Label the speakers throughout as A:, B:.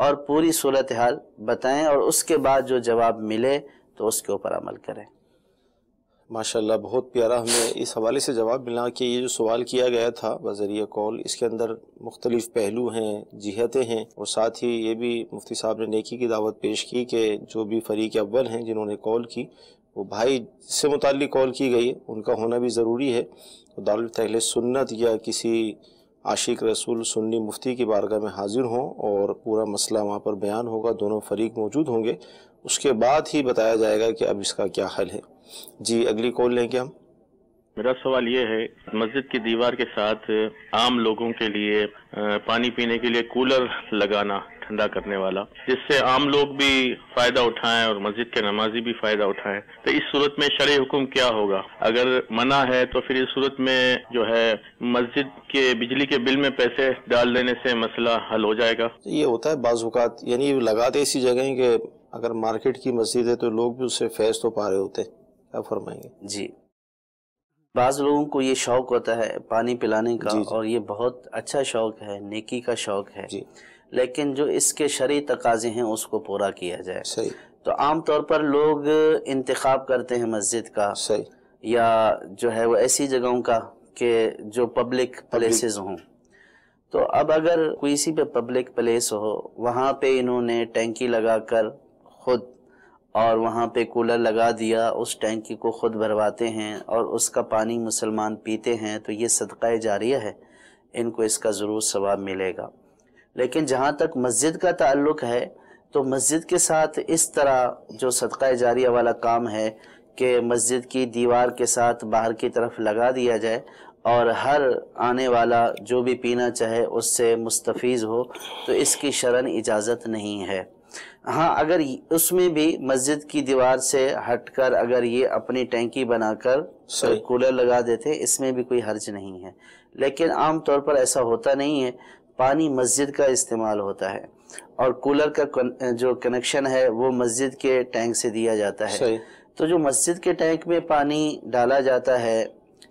A: اور پوری صورتحال بتائیں اور اس کے بعد جو جواب ملے تو اس کے اوپر عمل کریں۔
B: ماشاءاللہ بہت پیارا ہمیں اس حوالے سے جواب ملا کہ یہ جو سوال کیا گیا تھا بذریعہ کال، اس کے اندر مختلف پہلو ہیں، جہتیں ہیں، اور ساتھ ہی یہ بھی مفتی صاحب نے نیکی کی دعوت پیش کی کہ جو بھی فریق اول ہیں جنہوں نے کال کی، وہ بھائی جس سے متعلق کال کی گئی ہے ان کا ہونا بھی ضروری ہے، تو دارالفتہ اہل سنت یا کسی عاشق رسول سنی مفتی کی بارگاہ میں حاضر ہوں اور پورا مسئلہ وہاں پر بیان ہوگا، دونوں فریق موجود ہوں گے، اس کے بعد ہی بتایا جائے گا کہ اب اس کا کیا حل ہے۔ جی اگلی کال لیں گے ہم۔
C: میرا سوال یہ ہے، مسجد کی دیوار کے ساتھ عام لوگوں کے لیے پانی پینے کے لیے کولر لگانا ٹھنڈا کرنے والا، جس سے عام لوگ بھی فائدہ اٹھائیں اور مسجد کے نمازی بھی فائدہ اٹھائیں، تو اس صورت میں شرعی حکم کیا ہوگا؟ اگر منع ہے تو پھر اس صورت میں جو ہے مسجد کے بجلی کے بل میں پیسے ڈال دینے سے مسئلہ حل ہو جائے گا؟
B: یہ ہوتا ہے بعض اوقات، یعنی لگاتے ایسی جگہ ہیں کہ اگر مارکیٹ کی مسجد ہے تو لوگ بھی اس سے فیض تو پا رہے ہوتے ہیں، کیا فرمائیں گے؟
A: جی، بعض لوگوں کو یہ شوق ہوتا ہے پانی پلانے کا،
B: جی
A: اور یہ بہت اچھا شوق ہے، نیکی کا شوق ہے،
B: جی
A: لیکن جو اس کے شرعی تقاضے ہیں اس کو پورا کیا جائے۔
B: صحیح،
A: تو عام طور پر لوگ انتخاب کرتے ہیں مسجد کا
B: صحیح،
A: یا جو ہے وہ ایسی جگہوں کا کہ جو پبلک پلیسز ہوں۔ تو اب اگر کسی پہ پبلک پلیس ہو، وہاں پہ انہوں نے ٹینکی لگا کر خود اور وہاں پہ کولر لگا دیا، اس ٹینکی کو خود بھرواتے ہیں اور اس کا پانی مسلمان پیتے ہیں، تو یہ صدقہ جاریہ ہے، ان کو اس کا ضرور ثواب ملے گا۔ لیکن جہاں تک مسجد کا تعلق ہے تو مسجد کے ساتھ اس طرح جو صدقہ جاریہ والا کام ہے کہ مسجد کی دیوار کے ساتھ باہر کی طرف لگا دیا جائے اور ہر آنے والا جو بھی پینا چاہے اس سے مستفیض ہو، تو اس کی شرعاً اجازت نہیں ہے۔ ہاں، اگر اس میں بھی مسجد کی دیوار سے ہٹ کر اگر یہ اپنی ٹینکی بنا کر کولر لگا دیتے، اس میں بھی کوئی حرج نہیں ہے، لیکن عام طور پر ایسا ہوتا نہیں ہے، پانی مسجد کا استعمال ہوتا ہے اور کولر کا جو کنیکشن ہے وہ مسجد کے ٹینک سے دیا جاتا ہے۔ تو جو مسجد کے ٹینک میں پانی ڈالا جاتا ہے،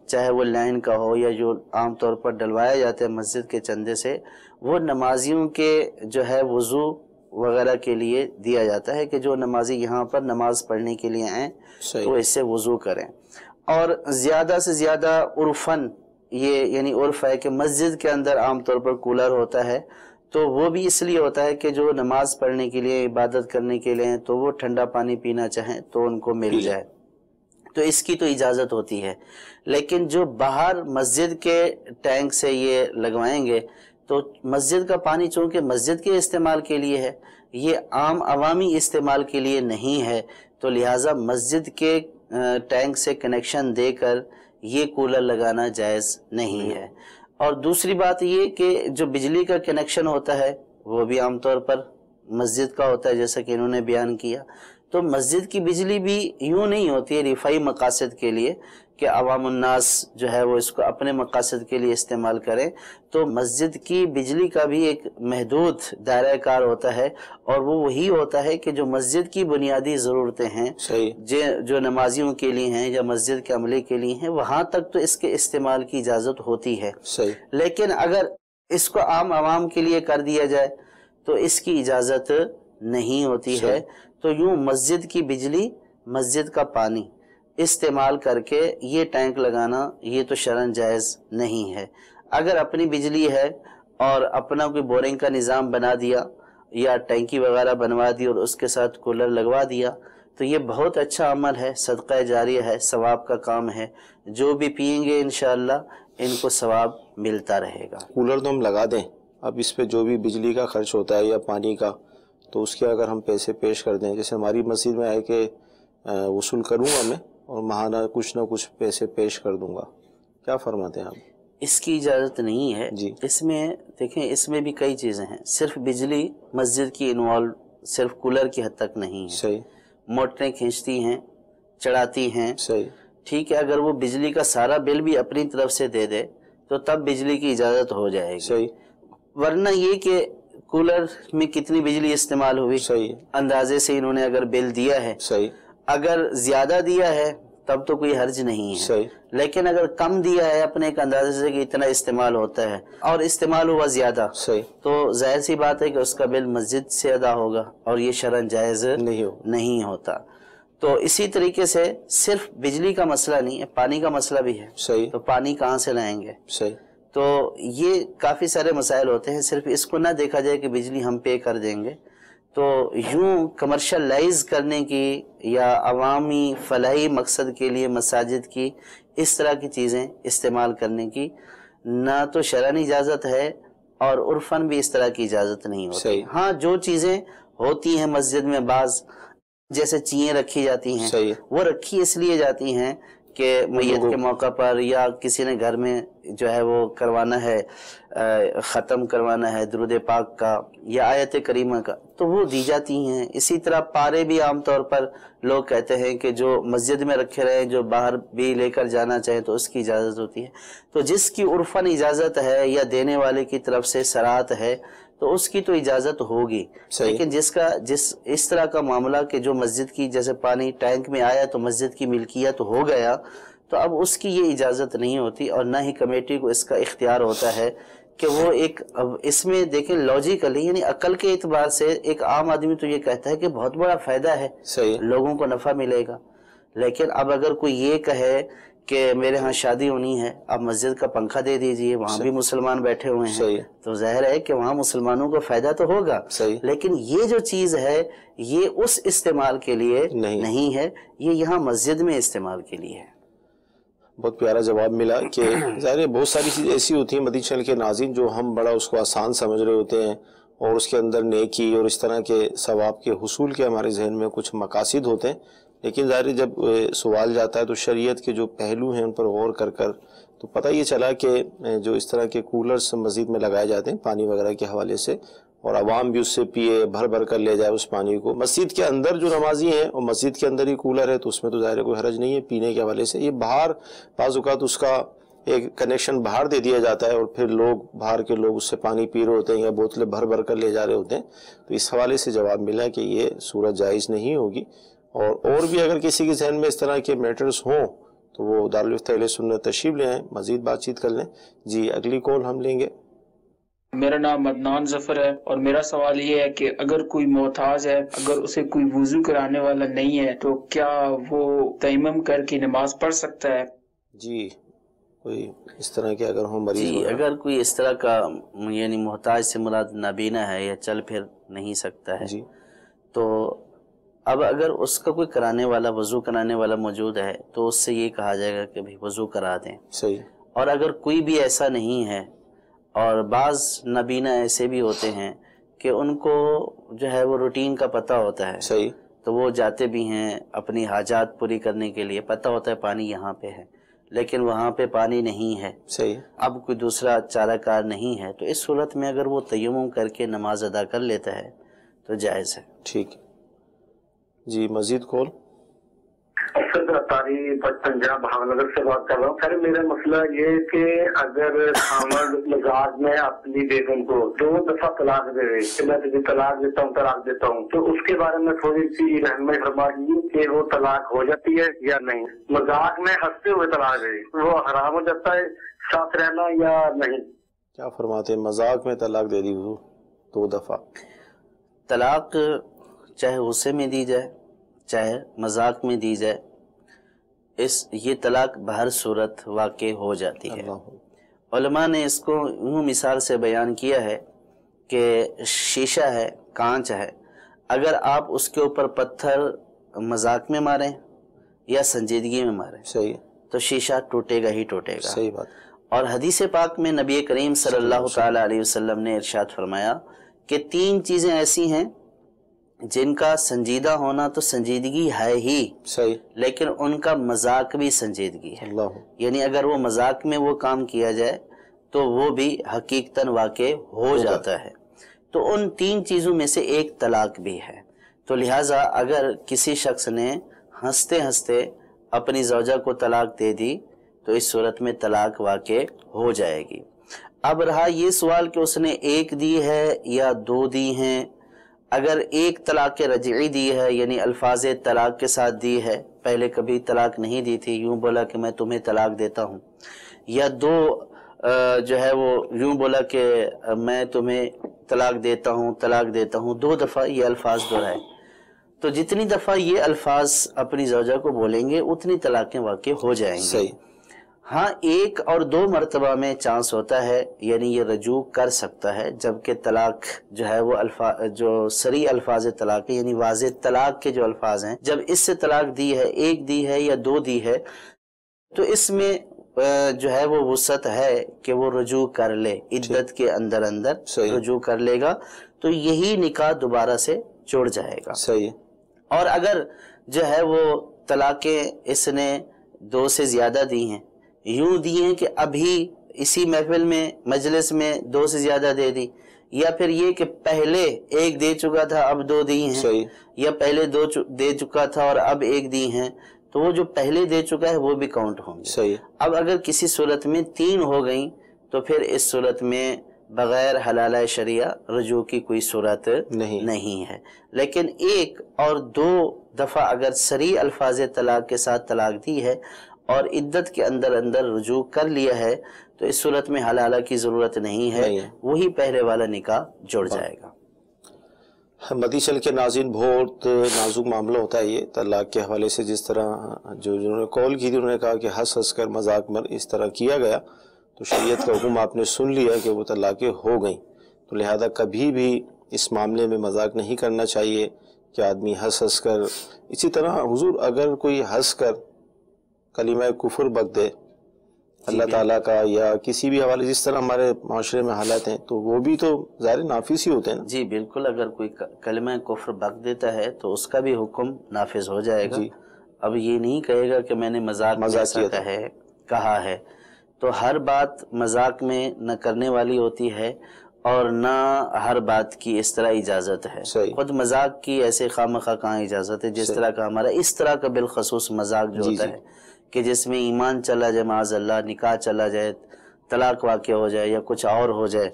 A: چاہے وہ لائن کا ہو یا جو عام طور پر ڈلوایا جاتا ہے مسجد کے چندے سے، وہ نمازیوں کے جو ہے وضو وغیرہ کے لیے دیا جاتا ہے کہ جو نمازی یہاں پر نماز پڑھنے کے لیے آئیں تو اس سے وضو کریں۔ اور زیادہ سے زیادہ عرفاً یہ یعنی عرف ہے کہ مسجد کے اندر عام طور پر کولر ہوتا ہے، تو وہ بھی اس لیے ہوتا ہے کہ جو نماز پڑھنے کے لیے عبادت کرنے کے لیے تو وہ ٹھنڈا پانی پینا چاہیں تو ان کو مل جائے، تو اس کی تو اجازت ہوتی ہے۔ لیکن جو باہر مسجد کے ٹینک سے یہ لگوائیں گے تو مسجد کا پانی چونکہ مسجد کے استعمال کے لیے ہے، یہ عام عوامی استعمال کے لیے نہیں ہے، تو لہٰذا مسجد کے ٹینک سے کنیکشن دے کر یہ کولر لگانا جائز نہیں ہے۔ اور دوسری بات یہ کہ جو بجلی کا کنیکشن ہوتا ہے وہ بھی عام طور پر مسجد کا ہوتا ہے، جیسا کہ انہوں نے بیان کیا، تو مسجد کی بجلی بھی یوں نہیں ہوتی ہے رفائی مقاصد کے لیے کہ عوام الناس جو ہے وہ اس کو اپنے مقاصد کے لیے استعمال کریں، تو مسجد کی بجلی کا بھی ایک محدود دائرہ کار ہوتا ہے، اور وہ وہی ہوتا ہے کہ جو مسجد کی بنیادی ضرورتیں ہیں جو نمازیوں کے لیے ہیں یا مسجد کے عملے کے لیے ہیں، وہاں تک تو اس کے استعمال کی اجازت ہوتی ہے۔ لیکن اگر اس کو عام عوام کے لیے کر دیا جائے تو اس کی اجازت نہیں ہوتی ہے۔ تو یوں مسجد کی بجلی، مسجد کا پانی استعمال کر کے یہ ٹینک لگانا یہ تو شرعاً جائز نہیں ہے۔ اگر اپنی بجلی ہے اور اپنا کوئی بورنگ کا نظام بنا دیا یا ٹینکی وغیرہ بنوا دی اور اس کے ساتھ کولر لگوا دیا تو یہ بہت اچھا عمل ہے، صدقہ جاریہ ہے، ثواب کا کام ہے، جو بھی پئیں گے انشاءاللہ ان کو ثواب ملتا رہے گا۔
B: کولر تو ہم لگا دیں، اب اس پہ جو بھی بجلی کا خرچ ہوتا ہے یا پانی کا تو اس کے اگر ہم پیسے پیش کر دیں، جیسے ہماری مسجد میں آئے کہ وصول کروں گا میں اور ماہانہ کچھ نہ کچھ پیسے پیش کر دوں گا، کیا فرماتے ہیں آپ؟
A: اس کی اجازت نہیں ہے
B: جی۔
A: اس میں دیکھیں، اس میں بھی کئی چیزیں ہیں، صرف بجلی مسجد کی انوالو صرف کولر کی حد تک نہیں ہے،
B: صحیح،
A: موٹریں کھینچتی ہیں، چڑھاتی ہیں،
B: صحیح،
A: ٹھیک ہے، اگر وہ بجلی کا سارا بل بھی اپنی طرف سے دے دے تو تب بجلی کی اجازت ہو جائے گی،
B: صحیح،
A: ورنہ یہ کہ کولر میں کتنی بجلی استعمال ہوئی
B: صحیح،
A: اندازے سے انہوں نے اگر بل دیا ہے،
B: صحیح،
A: اگر زیادہ دیا ہے تب تو کوئی حرج نہیں ہے.
B: صحیح.
A: لیکن اگر کم دیا ہے اپنے ایک اندازے سے کہ اتنا استعمال ہوتا ہے اور استعمال ہوا زیادہ,
B: صحیح,
A: تو ظاہر سی بات ہے کہ اس کا بل مسجد سے ادا ہوگا اور یہ شرعاً جائز نہیں ہوتا. تو اسی طریقے سے صرف بجلی کا مسئلہ نہیں ہے, پانی کا مسئلہ بھی ہے.
B: صحیح.
A: تو پانی کہاں سے لائیں گے؟
B: صحیح.
A: تو یہ کافی سارے مسائل ہوتے ہیں. صرف اس کو نہ دیکھا جائے کہ بجلی ہم پے کر دیں گے, تو یوں کمرشلائز کرنے کی یا عوامی فلاحی مقصد کے لیے مساجد کی اس طرح کی چیزیں استعمال کرنے کی نہ تو شرعاً اجازت ہے اور عرفاً بھی اس طرح کی اجازت نہیں ہوتی. ہاں جو چیزیں ہوتی ہیں مسجد میں, بعض جیسے چیزیں رکھی جاتی ہیں, وہ رکھی اس لیے جاتی ہیں کہ میت کے موقع پر یا کسی نے گھر میں جو ہے وہ کروانا ہے, ختم کروانا ہے درود پاک کا یا آیت کریمہ کا, تو وہ دی جاتی ہیں. اسی طرح پارے بھی عام طور پر لوگ کہتے ہیں کہ جو مسجد میں رکھے رہیں, جو باہر بھی لے کر جانا چاہیں تو اس کی اجازت ہوتی ہے. تو جس کی عرفاً اجازت ہے یا دینے والے کی طرف سے صراحت ہے تو اس کی تو اجازت ہوگی. لیکن جس اس طرح کا معاملہ کہ جو مسجد کی, جیسے پانی ٹینک میں آیا تو مسجد کی ملکیت ہو گیا, تو اب اس کی یہ اجازت نہیں ہوتی اور نہ ہی کمیٹی کو اس کا اختیار ہوتا ہے کہ وہ ایک, اب اس میں دیکھیں لاجیکلی یعنی عقل کے اعتبار سے ایک عام آدمی تو یہ کہتا ہے کہ بہت بڑا فائدہ ہے, لوگوں کو نفع ملے گا. لیکن اب اگر کوئی یہ کہے کہ میرے ہاں شادی ہونی ہے, اب مسجد کا پنکھا دے دیجئے, وہاں بھی مسلمان بیٹھے ہوئے ہیں, تو ظاہر ہے کہ وہاں مسلمانوں کو فائدہ تو ہوگا. لیکن یہ جو چیز ہے یہ اس استعمال کے لیے نہیں ہے, یہ یہاں مسجد میں استعمال کے لیے ہے.
B: بہت پیارا جواب ملا کہ ظاہر ہے بہت ساری چیزیں ایسی ہوتی ہیں مدنی چینل کے ناظرین جو ہم بڑا اس کو آسان سمجھ رہے ہوتے ہیں اور اس کے اندر نیکی اور اس طرح کے ثواب کے حصول کے ہمارے ذہن میں کچھ مقاصد ہوتے ہیں, لیکن ظاہر جب سوال جاتا ہے تو شریعت کے جو پہلو ہیں ان پر غور کر تو پتہ یہ چلا کہ جو اس طرح کے کولرز مسجد میں لگائے جاتے ہیں پانی وغیرہ کے حوالے سے, اور عوام بھی اس سے پیے, بھر بھر کر لے جائے اس پانی کو. مسجد کے اندر جو نمازی ہیں اور مسجد کے اندر ہی کولر ہے تو اس میں تو ظاہر کوئی حرج نہیں ہے پینے کے حوالے سے. یہ باہر بعض اوقات اس کا ایک کنیکشن باہر دے دیا جاتا ہے اور پھر لوگ باہر کے لوگ اس سے پانی پی رہے ہوتے ہیں یا بوتلیں بھر بھر کر لے جا رہے ہوتے ہیں. تو اس حوالے سے جواب ملا کہ یہ صورت جائز نہیں ہوگی. اور بھی اگر کسی کے ذہن میں اس طرح کے میٹرز ہوں تو وہ دارالفتہ اہل سنت تشریف لے آئیں, مزید بات چیت کر لیں. جی اگلی کال ہم لیں گے.
D: میرا نام عدنان ظفر ہے اور میرا سوال یہ ہے کہ اگر کوئی محتاج ہے, اگر اسے کوئی وضو کرانے والا نہیں ہے تو کیا وہ تیمم کر کے نماز پڑھ سکتا ہے؟
B: جی کوئی اس طرح کے اگر ہوں مریض,
A: جی اگر کوئی اس طرح کا یعنی محتاج سے مراد نابینا ہے یا چل پھر نہیں سکتا ہے,
B: جی
A: تو اب اگر اس کا کوئی کرانے والا, وضو کرانے والا موجود ہے تو اس سے یہ کہا جائے گا کہ بھائی وضو کرا دیں.
B: صحیح.
A: اور اگر کوئی بھی ایسا نہیں ہے, اور بعض نابینا ایسے بھی ہوتے ہیں کہ ان کو جو ہے وہ روٹین کا پتہ ہوتا ہے,
B: صحیح,
A: تو وہ جاتے بھی ہیں اپنی حاجات پوری کرنے کے لیے, پتہ ہوتا ہے پانی یہاں پہ ہے لیکن وہاں پہ پانی نہیں ہے,
B: صحیح,
A: اب کوئی دوسرا چارہ کار نہیں ہے, تو اس صورت میں اگر وہ تیمم کر کے نماز ادا کر لیتا ہے تو جائز ہے.
B: ٹھیک. جی مزید کال.
E: پنجاب بھاؤ نگر سے بات کر رہا ہوں. سر میرا مسئلہ یہ کہ اگر خاوند مزاج میں اپنی بیگم کو 2 دفعہ طلاق دے رہے کہ میں تجھے طلاق دیتا ہوں تو اس کے بارے میں تھوڑی سی رہنمائی فرما دیجیے کہ وہ طلاق ہو جاتی ہے یا نہیں. مزاق میں ہنستے ہوئے طلاق دے وہ حرام ہو جاتا ہے ساتھ رہنا یا نہیں؟
B: کیا فرماتے ہیں؟ مذاق میں طلاق دے دی 2 دفعہ.
A: طلاق چاہے غصے میں دی جائے چاہے مذاق میں دی جائے, یہ طلاق بہر صورت واقع ہو جاتی ہے. علماء نے اس کو یوں مثال سے بیان کیا ہے کہ شیشہ ہے, کانچ ہے, اگر آپ اس کے اوپر پتھر مذاق میں ماریں یا سنجیدگی میں ماریں,
B: صحیح,
A: تو شیشہ ٹوٹے گا ہی ٹوٹے گا.
B: صحیح بات.
A: اور حدیث پاک میں نبی کریم صلی اللہ تعالی علیہ وسلم نے ارشاد فرمایا کہ 3 چیزیں ایسی ہیں جن کا سنجیدہ ہونا تو سنجیدگی ہے ہی,
B: صحیح,
A: لیکن ان کا مذاق بھی سنجیدگی ہے.
B: اللہ,
A: یعنی اگر وہ مذاق میں وہ کام کیا جائے تو وہ بھی حقیقتاً واقع ہو جاتا ہے. تو ان 3 چیزوں میں سے ایک طلاق بھی ہے. تو لہٰذا اگر کسی شخص نے ہنستے ہنستے اپنی زوجہ کو طلاق دے دی تو اس صورت میں طلاق واقع ہو جائے گی. اب رہا یہ سوال کہ اس نے 1 دی ہے یا 2 دی ہیں, اگر ایک طلاق رجعی دی ہے یعنی الفاظ طلاق کے ساتھ دی ہے، پہلے کبھی طلاق نہیں دی تھی، یوں بولا کہ میں تمہیں طلاق دیتا ہوں، یا دو جو ہے وہ یوں بولا کہ میں تمہیں طلاق دیتا ہوں، 2 دفعہ یہ الفاظ دہرائے، تو جتنی دفعہ یہ الفاظ اپنی زوجہ کو بولیں گے اتنی طلاقیں واقع ہو جائیں گی۔
B: صحیح۔
A: ہاں 1 اور 2 مرتبہ میں چانس ہوتا ہے، یعنی یہ رجوع کر سکتا ہے، جبکہ طلاق جو ہے وہ جو صریح الفاظ طلاق ہے یعنی واضح طلاق کے جو الفاظ ہیں، جب اس سے طلاق دی ہے، 1 دی ہے یا 2 دی ہے، تو اس میں جو ہے وہ وسعت ہے کہ وہ رجوع کر لے، عدت کے اندر رجوع کر لے گا، تو یہی نکاح دوبارہ سے جڑ جائے گا۔
B: صحیح۔
A: اور اگر جو ہے وہ طلاقیں اس نے 2 سے زیادہ دی ہیں، یوں دی ہیں کہ ابھی اسی محفل میں مجلس میں 2 سے زیادہ دے دی، یا پھر یہ کہ پہلے 1 دے چکا تھا اب 2 دی ہیں،
B: صحیح،
A: یا پہلے 2 دے چکا تھا اور اب 1 دی ہیں، تو وہ جو پہلے دے چکا ہے وہ بھی کاؤنٹ ہوں گے۔
B: صحیح۔
A: اب اگر کسی صورت میں 3 ہو گئیں تو پھر اس صورت میں بغیر حلالہ شریعہ رجوع کی کوئی صورت نہیں ہے، لیکن 1 اور 2 دفعہ اگر صریح الفاظ طلاق کے ساتھ طلاق دی ہے اور عدت کے اندر رجوع کر لیا ہے تو اس صورت میں حلالہ کی ضرورت نہیں ہے، وہی پہلے والا نکاح جڑ جائے گا۔
B: مدی چل کے ناظرین، بہت نازک معاملہ ہوتا ہے یہ طلاق کے حوالے سے، جس طرح جنہوں نے کال کی تھی انہوں نے کہا کہ ہنس کر مذاق میں اس طرح کیا گیا، تو شریعت کا حکم آپ نے سن لیا کہ وہ طلاقیں ہو گئیں، تو لہذا کبھی بھی اس معاملے میں مذاق نہیں کرنا چاہیے کہ آدمی ہنس کر، اسی طرح حضور اگر کوئی ہنس کر کلمہ کفر بک دے اللہ تعالیٰ کا یا کسی بھی حوالے، جس طرح ہمارے معاشرے میں حالات ہیں، تو وہ بھی تو ظاہر نافذ ہی ہوتے ہیں نا؟
A: جی بالکل، اگر کوئی کلمہ کفر بک دیتا ہے تو اس کا بھی حکم نافذ ہو جائے گا۔ اب یہ نہیں کہے گا کہ میں نے مذاق کہا ہے، تو ہر بات مذاق میں نہ کرنے والی ہوتی ہے اور نہ ہر بات کی اس طرح اجازت ہے۔ خود مذاق کی ایسے خواہ کہاں اجازت ہے، جس طرح کا ہمارا اس طرح کا بالخصوص مذاق جو ہوتا ہے کہ جس میں ایمان چلا جائے، معاذ اللہ نکاح چلا جائے، طلاق واقع ہو جائے یا کچھ اور ہو جائے۔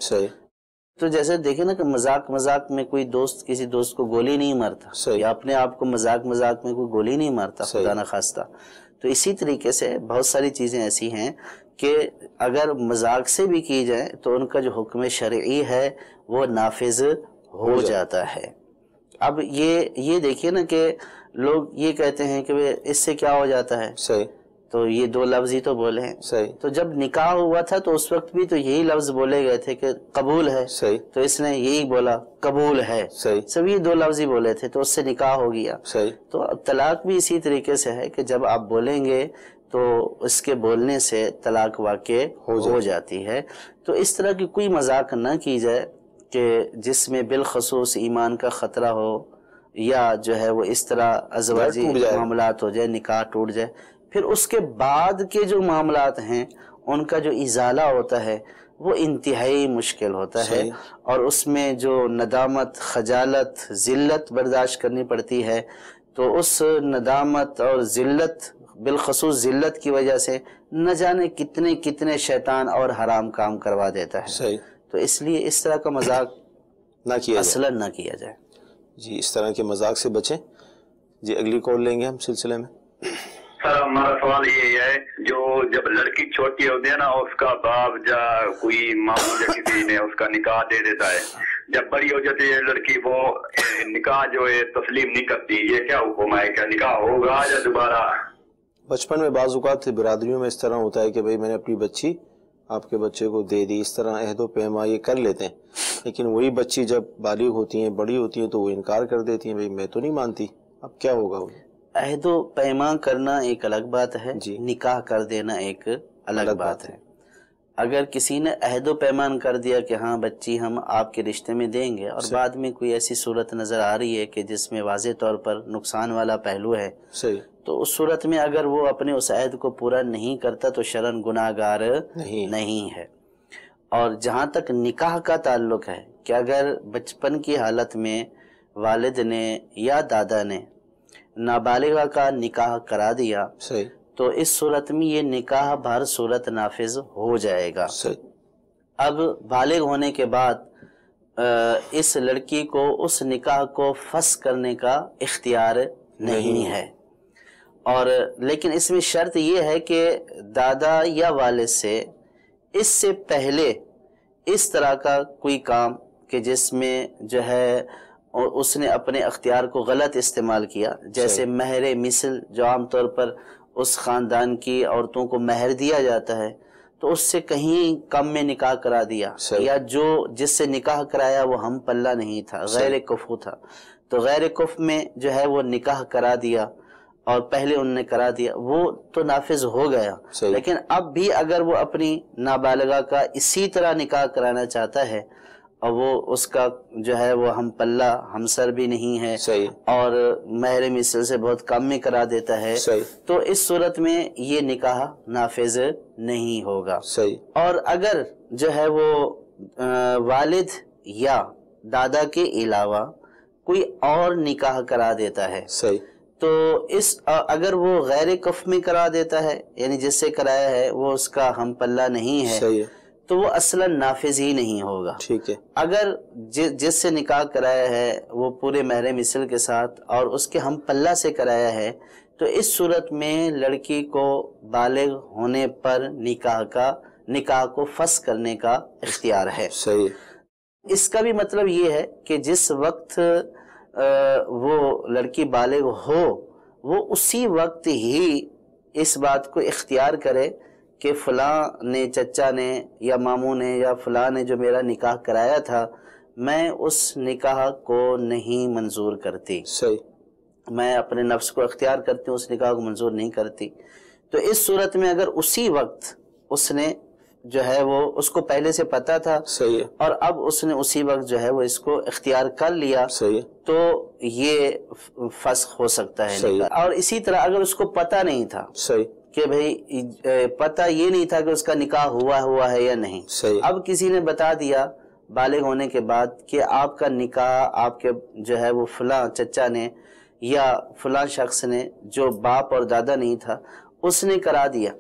A: تو جیسے دیکھیں نا کہ مذاق میں کوئی دوست کسی دوست کو گولی نہیں مارتا، یا اپنے آپ کو مذاق میں کوئی گولی نہیں مارتا خدا نہ خواستہ۔ تو اسی طریقے سے بہت ساری چیزیں ایسی ہیں کہ اگر مذاق سے بھی کی جائے تو ان کا جو حکم شرعی ہے وہ نافذ ہو جاتا ہے۔ اب یہ دیکھیے نا کہ لوگ یہ کہتے ہیں کہ اس سے کیا ہو جاتا ہے، تو یہ 2 لفظ ہی تو بولے ہیں، تو جب نکاح ہوا تھا تو اس وقت بھی تو یہی لفظ بولے گئے تھے کہ قبول ہے، تو اس نے یہی بولا قبول ہے، سب یہ 2 لفظ ہی بولے تھے، تو اس سے نکاح ہو گیا۔ تو طلاق بھی اسی طریقے سے ہے کہ جب آپ بولیں گے تو اس کے بولنے سے طلاق واقع ہو جاتی ہے۔ تو اس طرح کی کوئی مذاق نہ کی جائے کہ جس میں بالخصوص ایمان کا خطرہ ہو، یا جو ہے وہ اس طرح ازواجی معاملات ہو جائے، نکاح ٹوٹ جائے، پھر اس کے بعد کے جو معاملات ہیں ان کا جو ازالہ ہوتا ہے وہ انتہائی مشکل ہوتا ہے، اور اس میں جو ندامت، خجالت، ذلت برداشت کرنی پڑتی ہے، تو اس ندامت اور ذلت، بالخصوص ذلت کی وجہ سے نہ جانے کتنے شیطان اور حرام کام کروا دیتا ہے۔ تو اس لیے اس طرح کا مذاق اصلاً نہ کیا جائے۔
B: جی اس طرح کے مذاق سے بچیں۔ جی اگلی کال لیں گے ہم سلسلے میں۔
F: سر ہمارا سوال یہ ہے، جب لڑکی چھوٹی ہوتی ہے نا، اس کا باپ یا کوئی ماموں یا کسی نے اس کا نکاح دے دیتا ہے، جب بڑی ہو جاتی ہے لڑکی وہ نکاح جو ہے تسلیم نہیں کرتی، یہ کیا حکم ہے؟ کیا نکاح ہوگا یا دوبارہ؟
B: بچپن میں بعض اوقات برادریوں میں اس طرح ہوتا ہے کہ بھئی میں نے اپنی بچی آپ کے بچے کو دے دی، اس طرح عہد و پیما یہ کر لیتے ہیں، لیکن وہی بچی جب بالغ ہوتی ہیں، بڑی ہوتی ہیں، تو وہ انکار کر دیتی ہیں، بھئی میں تو نہیں مانتی۔ اب کیا ہوگا؟
A: عہد و پیما کرنا ایک الگ بات ہے، نکاح کر دینا ایک الگ بات ہے۔ اگر کسی نے عہد و پیمان کر دیا کہ ہاں بچی ہم آپ کے رشتے میں دیں گے، اور بعد میں کوئی ایسی صورت نظر آ رہی ہے کہ جس میں واضح طور پر نقصان والا پہلو ہے، تو اس صورت میں اگر وہ اپنے اس عہد کو پورا نہیں کرتا تو شرعاً گناہ گار نہیں ہے۔ اور جہاں تک نکاح کا تعلق ہے کہ اگر بچپن کی حالت میں والد نے یا دادا نے نابالغہ کا نکاح کرا دیا تو اس صورت میں یہ نکاح بہر صورت نافذ ہو جائے گا۔ اب بالغ ہونے کے بعد اس لڑکی کو اس نکاح کو فسخ کرنے کا اختیار نہیں ہے. اور لیکن اس میں شرط یہ ہے کہ دادا یا والد سے اس سے پہلے اس طرح کا کوئی کام کہ جس میں جو ہے اس نے اپنے اختیار کو غلط استعمال کیا، جیسے مہر مثل جو عام طور پر اس خاندان کی عورتوں کو مہر دیا جاتا ہے تو اس سے کہیں کم میں نکاح کرا دیا، یا جو جس سے نکاح کرایا وہ ہم پلہ نہیں تھا، غیر کفو تھا، تو غیر کف میں جو ہے وہ نکاح کرا دیا اور پہلے انہوں نے کرا دیا، وہ تو نافذ ہو گیا. لیکن اب بھی اگر وہ اپنی نابالغہ کا اسی طرح نکاح کرانا چاہتا ہے اور وہ اس کا جو ہے وہ ہم پلہ ہمسر بھی نہیں ہے اور مہر مثل سے بہت کم میں کرا دیتا ہے، تو اس صورت میں یہ نکاح نافذ نہیں ہوگا. اور اگر جو ہے وہ والد یا دادا کے علاوہ کوئی اور نکاح کرا دیتا ہے تو اس اگر وہ غیر کف میں کرا دیتا ہے، یعنی جس سے کرایا ہے وہ اس کا ہم پلہ نہیں ہے، تو وہ اصلا نافذ ہی نہیں ہوگا. ٹھیک ہے. اگر جس سے نکاح کرایا ہے وہ پورے مہر مثل کے ساتھ اور اس کے ہم پلہ سے کرایا ہے تو اس صورت میں لڑکی کو بالغ ہونے پر نکاح کو فسخ کرنے کا اختیار ہے. صحیح. اس کا بھی مطلب یہ ہے کہ جس وقت وہ لڑکی بالغ ہو وہ اسی وقت ہی اس بات کو اختیار کرے کہ فلاں نے، چچا نے یا ماموں نے یا فلاں نے جو میرا نکاح کرایا تھا میں اس نکاح کو نہیں منظور کرتی. صحیح. میں اپنے نفس کو اختیار کرتی ہوں، اس نکاح کو منظور نہیں کرتی. تو اس صورت میں اگر اسی وقت اس نے جو ہے وہ اس کو پہلے سے پتا تھا اور اب اس نے اسی وقت جو ہے وہ اس کو اختیار کر لیا تو یہ فسخ ہو سکتا ہے. اور اسی طرح اگر اس کو پتا نہیں تھا کہ بھئی پتہ یہ نہیں تھا کہ اس کا نکاح ہوا ہے یا نہیں، اب کسی نے بتا دیا بالغ ہونے کے بعد کہ آپ کا نکاح آپ کے جو ہے وہ فلاں چچا نے یا فلاں شخص نے جو باپ اور دادا نہیں تھا اس نے کرا دیا،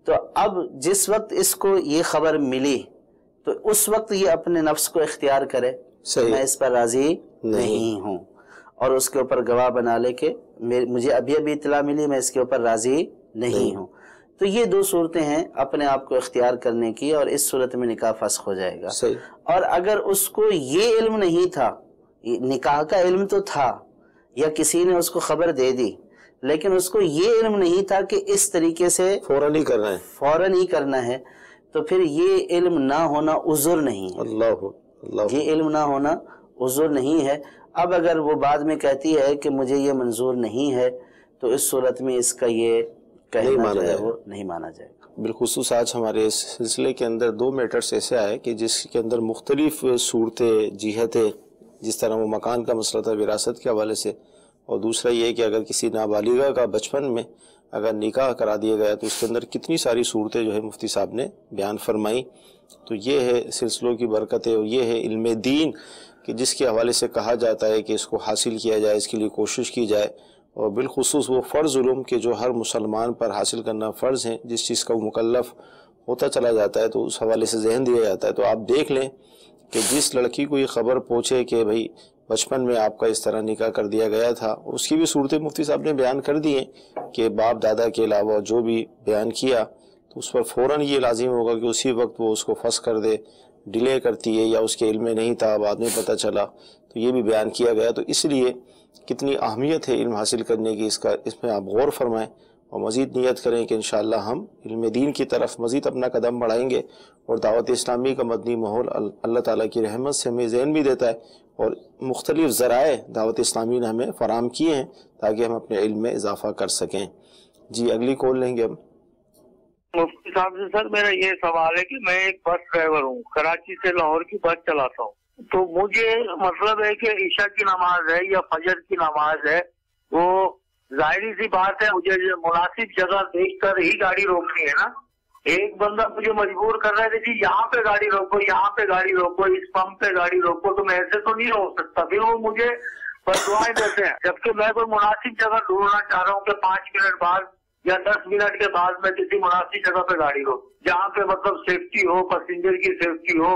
A: تو اب جس وقت اس کو یہ خبر ملی تو اس وقت یہ اپنے نفس کو اختیار کرے میں اس پر راضی نہیں ہوں اور اس کے اوپر گواہ بنا لے کہ مجھے ابھی اطلاع ملی میں اس کے اوپر راضی نہیں ہوں. تو یہ دو صورتیں ہیں اپنے آپ کو اختیار کرنے کی، اور اس صورت میں نکاح فسخ ہو جائے گا. اور اگر اس کو یہ علم نہیں تھا، نکاح کا علم تو تھا یا کسی نے اس کو خبر دے دی لیکن اس کو یہ علم نہیں تھا کہ اس طریقے سے فوراً ہی کرنا ہے تو پھر یہ علم نہ ہونا عذر نہیں ہے. یہ علم نہ ہونا عذر نہیں ہے. اب اگر وہ بعد میں کہتی ہے کہ مجھے یہ منظور نہیں ہے تو اس صورت میں اس کا یہ کہنا جو ہے وہ نہیں مانا جائے گا.
B: بالخصوص آج ہمارے اس سلسلے کے اندر دو میٹرز ایسے آئے کہ جس کے اندر مختلف صورتیں جہتیں، جس طرح وہ مکان کا مسئلہ تھا وراثت کے حوالے سے، اور دوسرا یہ کہ اگر کسی نابالغہ کا بچپن میں اگر نکاح کرا دیا گیا تو اس کے اندر کتنی ساری صورتیں جو ہے مفتی صاحب نے بیان فرمائی. تو یہ ہے سلسلوں کی برکتیں اور یہ ہے علم دین کہ جس کے حوالے سے کہا جاتا ہے کہ اس کو حاصل کیا جائے، اس کے لیے کوشش کی جائے، اور بالخصوص وہ فرض علوم کے جو ہر مسلمان پر حاصل کرنا فرض ہیں، جس چیز کا وہ مکلف ہوتا چلا جاتا ہے تو اس حوالے سے ذہن دیا جاتا ہے. تو آپ دیکھ لیں کہ جس لڑکی کو یہ خبر پہنچے کہ بھئی بچپن میں آپ کا اس طرح نکاح کر دیا گیا تھا، اور اس کی بھی صورتیں مفتی صاحب نے بیان کر دی ہیں کہ باپ دادا کے علاوہ جو بھی بیان کیا تو اس پر فوراً یہ لازم ہوگا کہ اسی وقت وہ اس کو فسخ کر دے. ڈیلے کرتی ہے یا اس کے علم میں نہیں تھا بعد میں پتہ چلا تو یہ بھی بیان کیا گیا. تو اس لیے کتنی اہمیت ہے علم حاصل کرنے کی، اس میں آپ غور فرمائیں اور مزید نیت کریں کہ انشاءاللہ ہم علم دین کی طرف مزید اپنا قدم بڑھائیں گے، اور دعوت اسلامی کا مدنی ماحول اللہ تعالیٰ کی رحمت سے ہمیں ذہن بھی دیتا ہے اور مختلف ذرائع دعوت اسلامی نے ہمیں فراہم کیے ہیں تاکہ ہم اپنے علم میں اضافہ کر سکیں. جی اگلی کال لیں گے ہم.
G: مفتی صاحب سے سر میرا یہ سوال ہے کہ میں ایک بس ڈرائیور ہوں، کراچی سے لاہور کی بس چلاتا ہوں. تو مجھے مطلب ہے کہ عشاء کی نماز ہے یا فجر کی نماز ہے، وہ ظاہری سی بات ہے مجھے مناسب جگہ دیکھ کر ہی گاڑی روکنی ہے نا. ایک بندہ مجھے مجبور کر رہا ہے کہ جی یہاں پہ گاڑی روکو، یہاں پہ گاڑی روکو، اس پمپ پہ گاڑی روکو، تو میں ایسے تو نہیں روک سکتا. پھر وہ مجھے بددعائیں دیتے ہیں، جبکہ میں کوئی مناسب جگہ ڈھونڈنا چاہ رہا ہوں کہ 5 منٹ بعد یا 10 منٹ کے بعد میں کسی مناسب جگہ پہ گاڑی روک، جہاں پہ مطلب سیفٹی ہو، پیسنجر کی سیفٹی ہو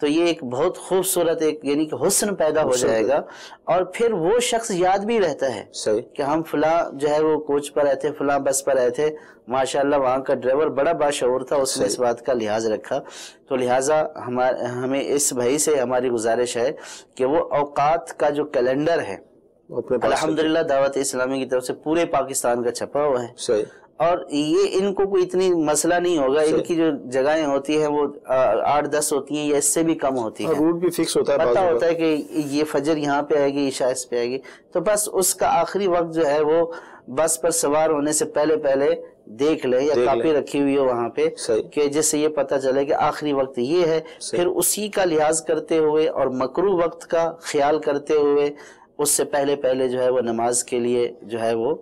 A: تو یہ ایک بہت خوبصورت ایک یعنی کہ حسن پیدا ہو جائے گا، اور پھر وہ شخص یاد بھی رہتا ہے کہ ہم فلاں جو ہے وہ کوچ پر رہے تھے، فلاں بس پر رہے تھے، ماشاءاللہ وہاں کا ڈرائیور بڑا باشعور تھا، اس نے اس بات کا لحاظ رکھا۔ تو لہٰذا ہمیں اس بھائی سے ہماری گزارش ہے کہ وہ اوقات کا جو کیلنڈر ہے الحمدللہ دعوت اسلامی کی طرف سے پورے پاکستان کا چھپا ہوا ہے، اور یہ ان کو کوئی اتنی مسئلہ نہیں ہوگا، ان کی جو جگہیں ہوتی ہیں وہ 8-10 ہوتی ہیں یا اس سے بھی کم ہوتی ہیں،
B: روٹ بھی فکس ہوتا ہے،
A: پتہ ہوتا ہے کہ یہ فجر یہاں پہ آئے گی، عشاء اس پہ آئے گی، تو بس اس کا آخری وقت جو ہے وہ بس پر سوار ہونے سے پہلے دیکھ لیں یا کاپی رکھی ہوئی ہو وہاں پہ کہ جس سے یہ پتہ چلے کہ آخری وقت یہ ہے، پھر اسی کا لحاظ کرتے ہوئے اور مکروہ وقت کا خیال کرتے ہوئے اس سے پہلے جو ہے وہ نماز کے لیے جو ہے وہ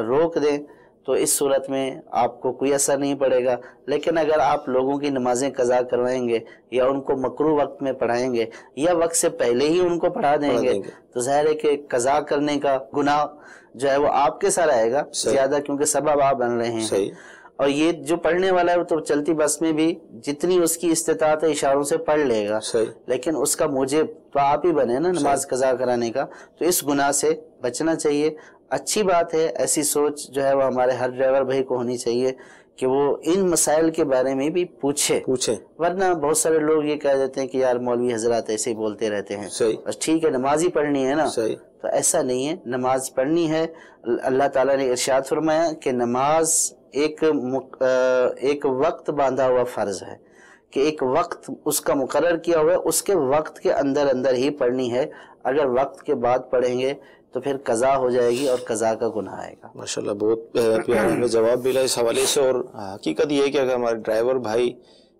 A: روک دیں، تو اس صورت میں آپ کو کوئی اثر نہیں پڑے گا۔ لیکن اگر آپ لوگوں کی نمازیں قضا کروائیں گے یا ان کو مکروہ وقت میں پڑھائیں گے یا وقت سے پہلے ہی ان کو پڑھا دیں گے تو ظاہر ہے کہ قضا کرنے کا گناہ جو ہے وہ آپ کے ساتھ آئے گا زیادہ، کیونکہ سبب آپ بن رہے ہیں۔ اور یہ جو پڑھنے والا ہے وہ تو چلتی بس میں بھی جتنی اس کی استطاعت ہے اشاروں سے پڑھ لے گا، لیکن اس کا موجب تو آپ ہی بنے نا نماز قضا کرانے کا، تو اس گناہ سے بچنا چاہیے۔ اچھی بات ہے، ایسی سوچ جو ہے وہ ہمارے ہر ڈرائیور بھائی کو ہونی چاہیے کہ وہ ان مسائل کے بارے میں بھی پوچھے، ورنہ بہت سارے لوگ یہ کہہ دیتے ہیں کہ یار مولوی حضرات ایسے ہی بولتے رہتے ہیں، بس ٹھیک ہے نماز ہی پڑھنی ہے نا، تو ایسا نہیں ہے، نماز پڑھنی ہے۔ اللہ تعالیٰ نے ارشاد فرمایا کہ نماز ایک وقت باندھا ہوا فرض ہے، کہ ایک وقت اس کا مقرر کیا ہوا ہے، اس کے وقت کے اندر ہی پڑھنی ہے، اگر وقت کے بعد پڑھیں گے تو پھر قضا ہو جائے گی اور قضا کا گناہ آئے گا۔
B: ماشاءاللہ بہت پیارا ہمیں جواب ملا اس حوالے سے، اور حقیقت یہ ہے کہ اگر ہمارے ڈرائیور بھائی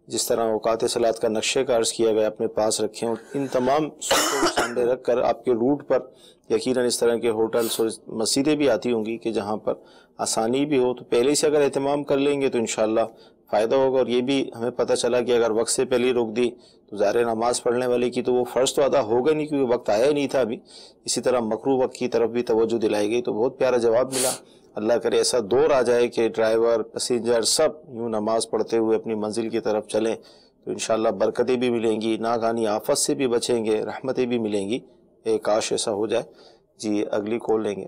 B: جس طرح اوقات صلاۃ کا نقشے کا عرض کیا گیا اپنے پاس رکھیں، اور ان تمام صورتوں کو سامنے رکھ کر آپ کے روٹ پر یقیناً اس طرح کے ہوٹلس اور مسجدیں بھی آتی ہوں گی کہ جہاں پر آسانی بھی ہو، تو پہلے سے اگر اہتمام کر لیں گے تو انشاءاللہ فائدہ ہوگا۔ اور یہ بھی ہمیں پتہ چلا کہ اگر وقت سے پہلے روک دی تو ظاہر نماز پڑھنے والے کی تو وہ فرض تو ادا ہوگا نہیں کیونکہ وقت آیا ہی نہیں تھا ابھی، اسی طرح مکروہ وقت کی طرف بھی توجہ دلائی گئی۔ تو بہت پیارا جواب ملا، اللہ کرے ایسا دور آ جائے کہ ڈرائیور پیسنجر سب یوں نماز پڑھتے ہوئے اپنی منزل کی طرف چلیں، تو انشاءاللہ برکتیں بھی ملیں گی، ناگہانی آفت سے بھی بچیں گے، رحمتیں بھی ملیں گی۔ کاش ایسا ہو جائے۔ جی اگلی کال لیں گے۔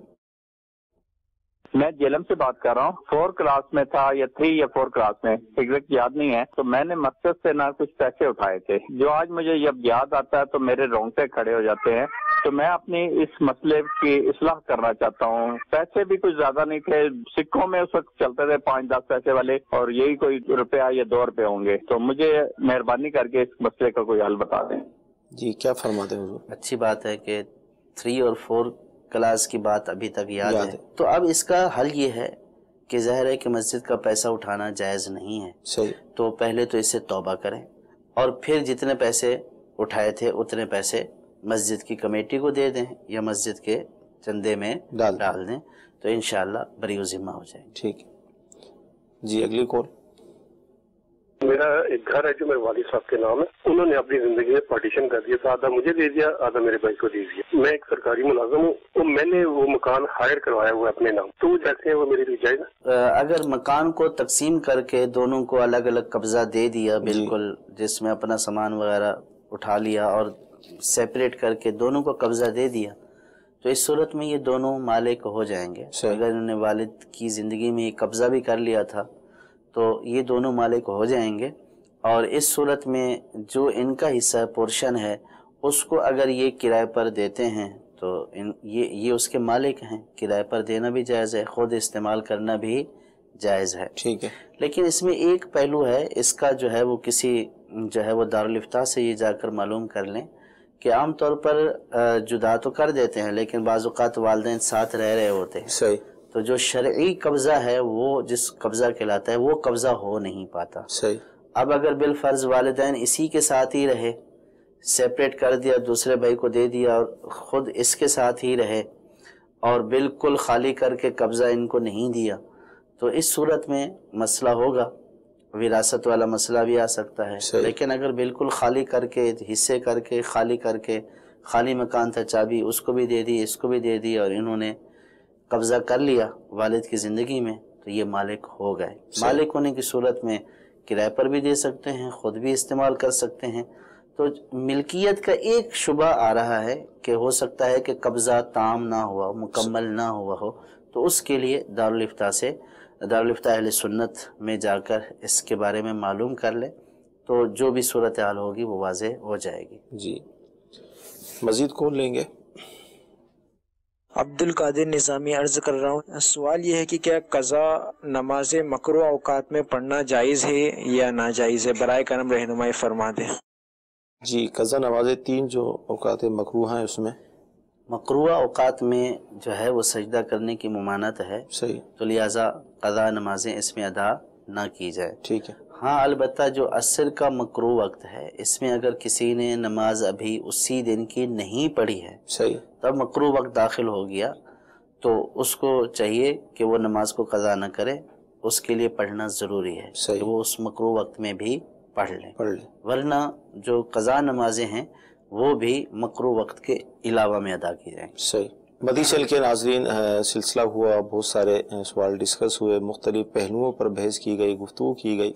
H: میں جیلم سے بات کر رہا ہوں، 4 کلاس میں تھا یا 3 یا 4 کلاس میں، ایگزیکٹ یاد نہیں ہے، تو میں نے مقصد سے نہ کچھ پیسے اٹھائے تھے، جو آج مجھے جب یاد آتا ہے تو میرے رونگٹے کھڑے ہو جاتے ہیں۔ تو میں اپنی اس مسئلے کی اصلاح کرنا چاہتا ہوں۔ پیسے بھی کچھ زیادہ نہیں تھے، سکوں میں اس وقت چلتے تھے 5-10 پیسے والے، اور یہی کوئی روپیہ یا 2 روپے ہوں گے، تو مجھے مہربانی کر کے اس مسئلے کا کوئی حل بتا دیں۔
B: جی کیا فرماتے ہیں حضور؟
A: اچھی بات ہے کہ 3 اور 4 کلاس کی بات ابھی تک یاد ہے، تو اب اس کا حل یہ ہے کہ ظاہر ہے کہ مسجد کا پیسہ اٹھانا جائز نہیں ہے،
B: صحیح،
A: تو پہلے تو اس سے توبہ کریں، اور پھر جتنے پیسے اٹھائے تھے اتنے پیسے مسجد کی کمیٹی کو دے دیں یا مسجد کے چندے میں ڈال دیں، تو انشاءاللہ بری و ذمہ ہو جائے۔
B: ٹھیک ہے جی اگلی کال۔
I: میرا ایک گھر ہے جو میرے والد صاحب کے نام ہے، انہوں نے اپنی زندگی میں پارٹیشن کر دیا تھا، آدھا مجھے دے دیا آدھا میرے بھائی کو دے دیا۔ میں ایک سرکاری ملازم ہوں اور میں نے وہ مکان ہائر کروایا ہوا ہے اپنے نام، تو وہ جیسے ہیں وہ میرے لیے جائز ہے؟
A: اگر مکان کو تقسیم کر کے دونوں کو الگ الگ قبضہ دے دیا بالکل، جس میں اپنا سامان وغیرہ اٹھا لیا اور سیپریٹ کر کے دونوں کو قبضہ دے دیا، تو اس صورت میں یہ دونوں مالک ہو جائیں گے۔ اگر انہوں نے والد کی زندگی میں یہ قبضہ بھی کر لیا تھا تو یہ دونوں مالک ہو جائیں گے، اور اس صورت میں جو ان کا حصہ پورشن ہے اس کو اگر یہ کرائے پر دیتے ہیں تو یہ اس کے مالک ہیں، کرائے پر دینا بھی جائز ہے، خود استعمال کرنا بھی جائز ہے۔
B: ٹھیک ہے،
A: لیکن اس میں ایک پہلو ہے، اس کا جو ہے وہ کسی جو ہے وہ دارالفتاء سے یہ جا کر معلوم کر لیں کہ عام طور پر جدا تو کر دیتے ہیں لیکن بعض اوقات والدین ساتھ رہ رہے ہوتے ہیں،
B: صحیح،
A: تو جو شرعی قبضہ ہے وہ جس قبضہ کہلاتا ہے وہ قبضہ ہو نہیں پاتا۔
B: صحیح،
A: اب اگر بالفرض والدین اسی کے ساتھ ہی رہے، سیپریٹ کر دیا، دوسرے بھائی کو دے دیا اور خود اس کے ساتھ ہی رہے اور بالکل خالی کر کے قبضہ ان کو نہیں دیا، تو اس صورت میں مسئلہ ہوگا، وراثت والا مسئلہ بھی آ سکتا ہے۔ لیکن اگر بالکل خالی کر کے حصے کر کے خالی مکان تھا، چابی اس کو بھی دے دی اس کو بھی دے دی اور انہوں نے قبضہ کر لیا والد کی زندگی میں، تو یہ مالک ہو گئے۔ مالک ہونے کی صورت میں کرائے پر بھی دے سکتے ہیں، خود بھی استعمال کر سکتے ہیں، تو ملکیت کا ایک شبہ آ رہا ہے کہ ہو سکتا ہے کہ قبضہ تام نہ ہوا، مکمل نہ ہوا ہو، تو اس کے لیے دارالفتاء اہل سنت میں جا کر اس کے بارے میں معلوم کر لے، تو جو بھی صورتحال ہوگی وہ واضح ہو جائے گی۔
B: جی مزید کون لیں گے؟
J: عبد القادر نظامی عرض کر رہا ہوں، سوال یہ ہے کہ کیا قضا نماز مکروہ اوقات میں پڑھنا جائز ہے یا ناجائز ہے؟ برائے کرم رہنمائی فرما دیں۔
B: جی قضا نمازیں 3 جو اوقات مکروہ ہیں اس میں
A: مکروہ اوقات میں جو ہے وہ سجدہ کرنے کی ممانعت ہے،
B: صحیح،
A: تو لہٰذا قضا نمازیں اس میں ادا نہ کی جائے۔
B: ٹھیک ہے۔
A: ہاں البتہ جو عصر کا مکروہ وقت ہے، اس میں اگر کسی نے نماز ابھی اسی دن کی نہیں پڑھی ہے،
B: صحیح،
A: تب مکروہ وقت داخل ہو گیا، تو اس کو چاہیے کہ وہ نماز کو قضا نہ کرے، اس کے لیے پڑھنا ضروری ہے کہ وہ اس مکروہ وقت میں بھی پڑھ لیں، ورنہ جو قضا نمازیں ہیں وہ بھی مکروہ وقت کے علاوہ میں ادا کی جائیں۔
B: صحیح۔ مدی چل کے ناظرین سلسلہ ہوا، بہت سارے سوال ڈسکس ہوئے، مختلف پہلوؤں پر بحث کی گئی، گفتگو کی گئی،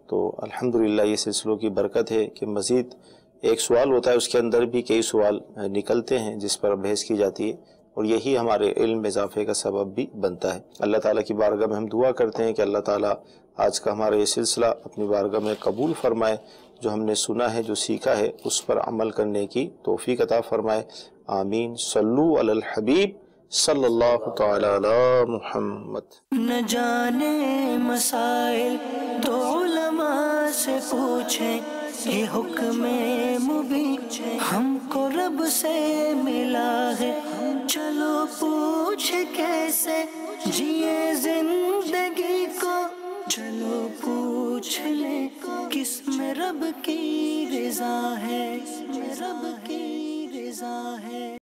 B: تو الحمدللہ یہ سلسلوں کی برکت ہے کہ مزید ایک سوال ہوتا ہے، اس کے اندر بھی کئی سوال نکلتے ہیں جس پر بحث کی جاتی ہے، اور یہی ہمارے علم میں اضافے کا سبب بھی بنتا ہے۔ اللہ تعالیٰ کی بارگاہ میں ہم دعا کرتے ہیں کہ اللہ تعالیٰ آج کا ہمارا یہ سلسلہ اپنی بارگاہ میں قبول فرمائے، جو ہم نے سنا ہے، جو سیکھا ہے، اس پر عمل کرنے کی توفیق عطا فرمائے، آمین۔ صلو علی الحبیب صلی اللہ تعالی علی محمد۔
K: نہ جانے مسائل تو علماء سے پوچھیں، یہ حکم مبین ہم کو رب سے ملا ہے، چلو پوچھ کیسے جیے زندگی کو، چلو پوچھ لیں کس میں رب کی رضا ہے، رب کی رضا ہے۔